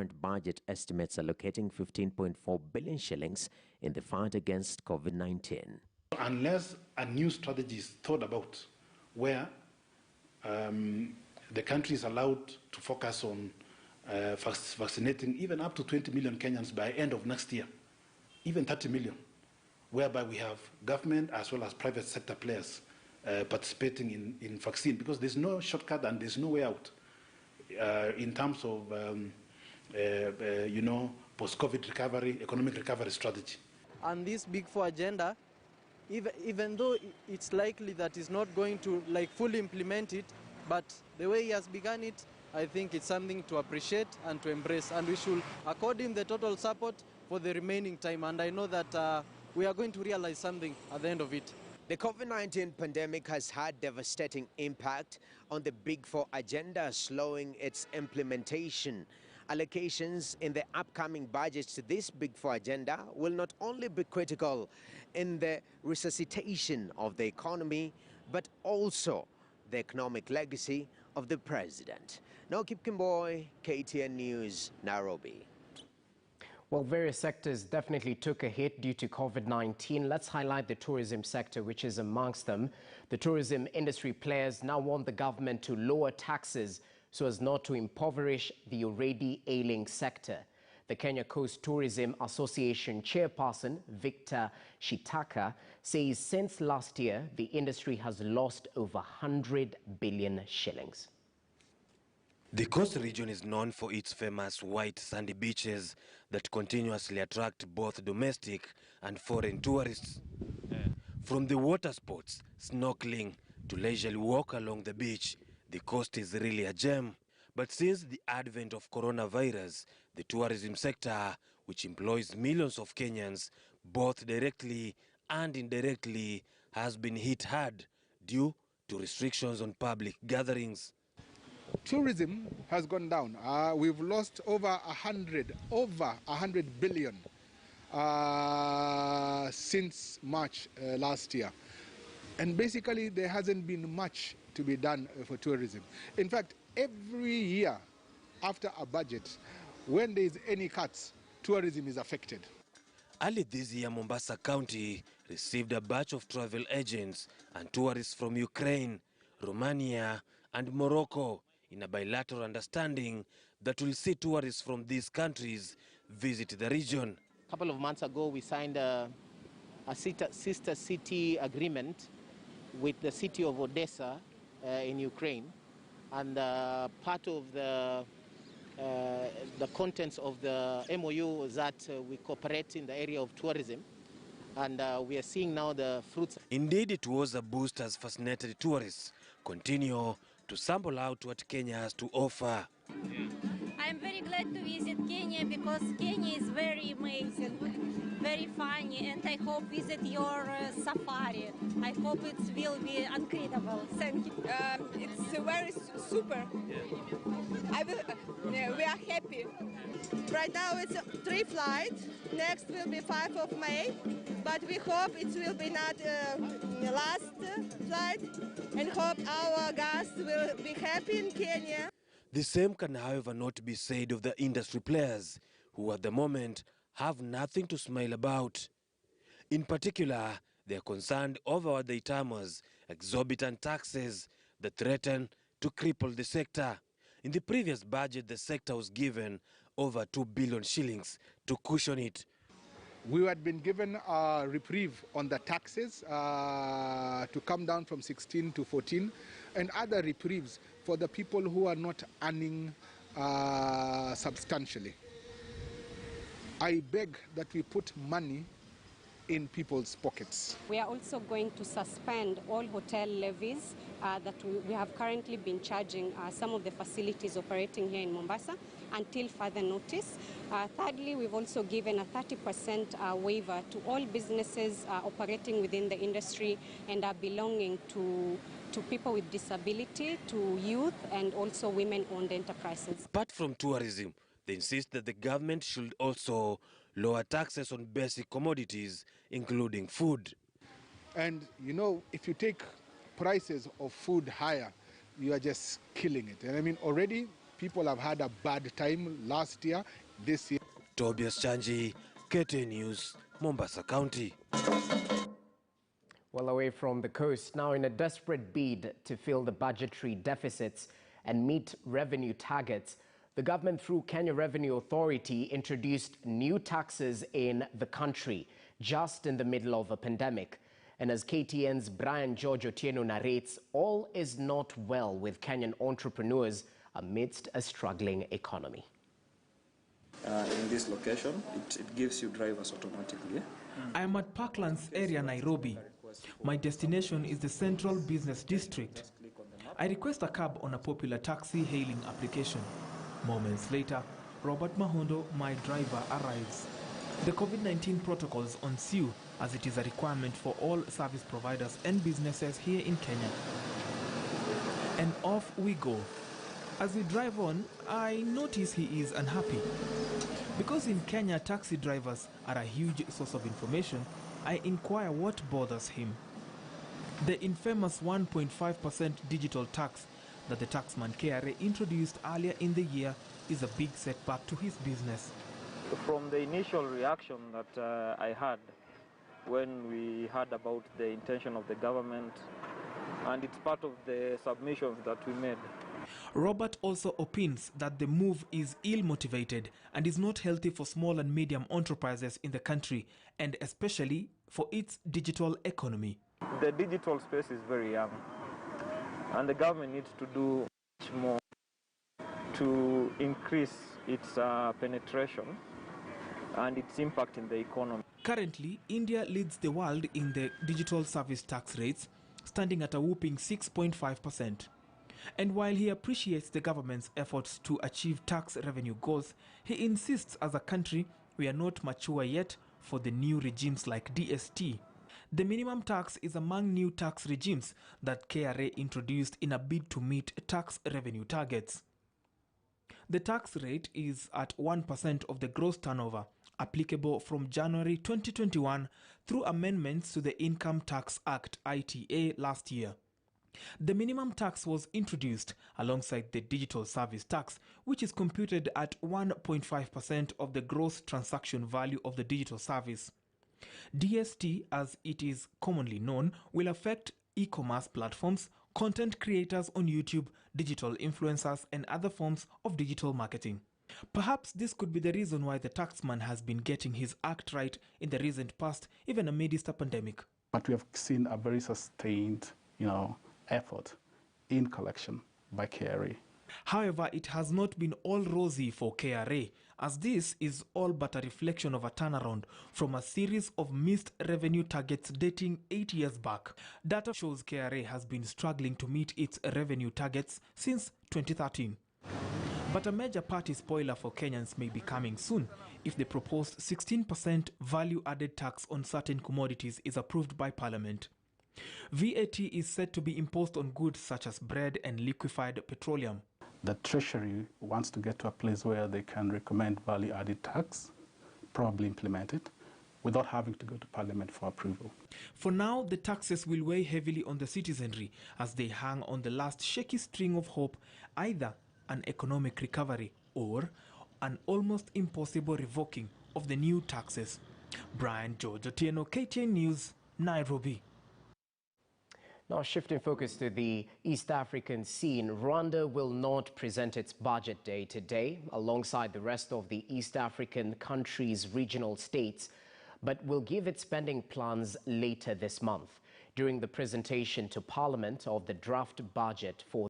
current budget estimates allocating 15.4 billion shillings in the fight against COVID-19. Unless a new strategy is thought about where the country is allowed to focus on vaccinating even up to 20 million Kenyans by end of next year, even 30 million, whereby we have government as well as private sector players participating in vaccine, because there's no shortcut and there's no way out in terms of post-COVID recovery, economic recovery strategy. And this Big Four agenda, even though it's likely that he's not going to fully implement it, but the way he has begun it, I think it's something to appreciate and to embrace, and we should accord him the total support for the remaining time, and I know that we are going to realize something at the end of it. The COVID-19 pandemic has had devastating impact on the Big Four agenda, slowing its implementation. Allocations in the upcoming budgets to this Big Four agenda will not only be critical in the resuscitation of the economy, but also the economic legacy of the president. Nokip Kimboy, KTN News, Nairobi. Well, various sectors definitely took a hit due to COVID-19. Let's highlight the tourism sector, which is amongst them. The tourism industry players now want the government to lower taxes so as not to impoverish the already ailing sector. The Kenya Coast Tourism Association chairperson, Victor Shitaka, says since last year, the industry has lost over 100 billion shillings. The coast region is known for its famous white sandy beaches that continuously attract both domestic and foreign tourists. From the water sports, snorkeling, to leisurely walk along the beach, the coast is really a gem. But since the advent of coronavirus, the tourism sector, which employs millions of Kenyans, both directly and indirectly, has been hit hard due to restrictions on public gatherings. Tourism has gone down. We've lost over 100 billion since March last year. And basically there hasn't been much to be done for tourism. In fact, every year after a budget, when there is any cuts, tourism is affected. Early this year, Mombasa County received a batch of travel agents and tourists from Ukraine, Romania and Morocco in a bilateral understanding that will see tourists from these countries visit the region. A couple of months ago, we signed a sister city agreement with the city of Odessa in Ukraine. And part of the contents of the MOU is that we cooperate in the area of tourism, and we are seeing now the fruits. Indeed, it was a boost as fascinated tourists continue to sample out what Kenya has to offer. I'm very glad to visit Kenya because Kenya is very amazing, very funny, and I hope visit your safari. I hope it will be incredible. Thank you. It's very super. We are happy. Right now it's 3 flights. Next will be 5 of May, but we hope it will be not the last flight, and hope our guests will be happy in Kenya. The same can, however, not be said of the industry players, who at the moment have nothing to smile about. In particular, they are concerned over what they term as exorbitant taxes that threaten to cripple the sector. In the previous budget, the sector was given over 2 billion shillings to cushion it. We had been given a reprieve on the taxes to come down from 16 to 14, and other reprieves for the people who are not earning substantially. I beg that we put money in people's pockets. We are also going to suspend all hotel levies that we have currently been charging some of the facilities operating here in Mombasa until further notice. Thirdly, we've also given a 30% waiver to all businesses operating within the industry and are belonging to people with disability, to youth, and also women-owned enterprises. Apart from tourism, they insist that the government should also lower taxes on basic commodities, including food. And you know, if you take prices of food higher, you are just killing it. And I mean, already people have had a bad time last year, this year. Tobias Chanji, KTN News, Mombasa County. Well, away from the coast, now in a desperate bid to fill the budgetary deficits and meet revenue targets, the government, through Kenya Revenue Authority, introduced new taxes in the country just in the middle of a pandemic. And as KTN's Brian George Otieno narrates, all is not well with Kenyan entrepreneurs amidst a struggling economy. In this location, it gives you drivers automatically. I am at Parklands area, Nairobi. My destination is the Central Business District. I request a cab on a popular taxi hailing application. Moments later, Robert Mahondo, my driver, arrives. The COVID-19 protocols ensue as it is a requirement for all service providers and businesses here in Kenya. And off we go. As we drive on, I notice he is unhappy. Because in Kenya, taxi drivers are a huge source of information, I inquire what bothers him. The infamous 1.5% digital tax that the taxman KRA introduced earlier in the year is a big setback to his business. From the initial reaction that I had when we heard about the intention of the government, and it's part of the submissions that we made. Robert also opines that the move is ill-motivated and is not healthy for small and medium enterprises in the country, and especially for its digital economy. The digital space is very young, and the government needs to do much more to increase its penetration and its impact in the economy. Currently, India leads the world in the digital service tax rates, standing at a whopping 6.5%. And while he appreciates the government's efforts to achieve tax revenue goals, he insists as a country we are not mature yet for the new regimes like DST. The minimum tax is among new tax regimes that KRA introduced in a bid to meet tax revenue targets. The tax rate is at 1% of the gross turnover, applicable from January 2021 through amendments to the Income Tax Act (ITA) last year. The minimum tax was introduced alongside the digital service tax, which is computed at 1.5% of the gross transaction value of the digital service. DST, as it is commonly known, will affect e-commerce platforms, content creators on YouTube, digital influencers, and other forms of digital marketing. Perhaps this could be the reason why the taxman has been getting his act right in the recent past, even amidst a pandemic. But we have seen a very sustained, effort in collection by KRA. However, it has not been all rosy for KRA, as this is all but a reflection of a turnaround from a series of missed revenue targets dating 8 years back. Data shows KRA has been struggling to meet its revenue targets since 2013. But a major party spoiler for Kenyans may be coming soon if the proposed 16% value-added tax on certain commodities is approved by Parliament. VAT is set to be imposed on goods such as bread and liquefied petroleum. The Treasury wants to get to a place where they can recommend value-added tax, probably implement it, without having to go to Parliament for approval. For now, the taxes will weigh heavily on the citizenry as they hang on the last shaky string of hope, either an economic recovery or an almost impossible revoking of the new taxes. Brian George Otieno, KTN News, Nairobi. Now shifting focus to the East African scene, Rwanda will not present its budget day today alongside the rest of the East African countries' regional states, but will give its spending plans later this month during the presentation to Parliament of the draft budget for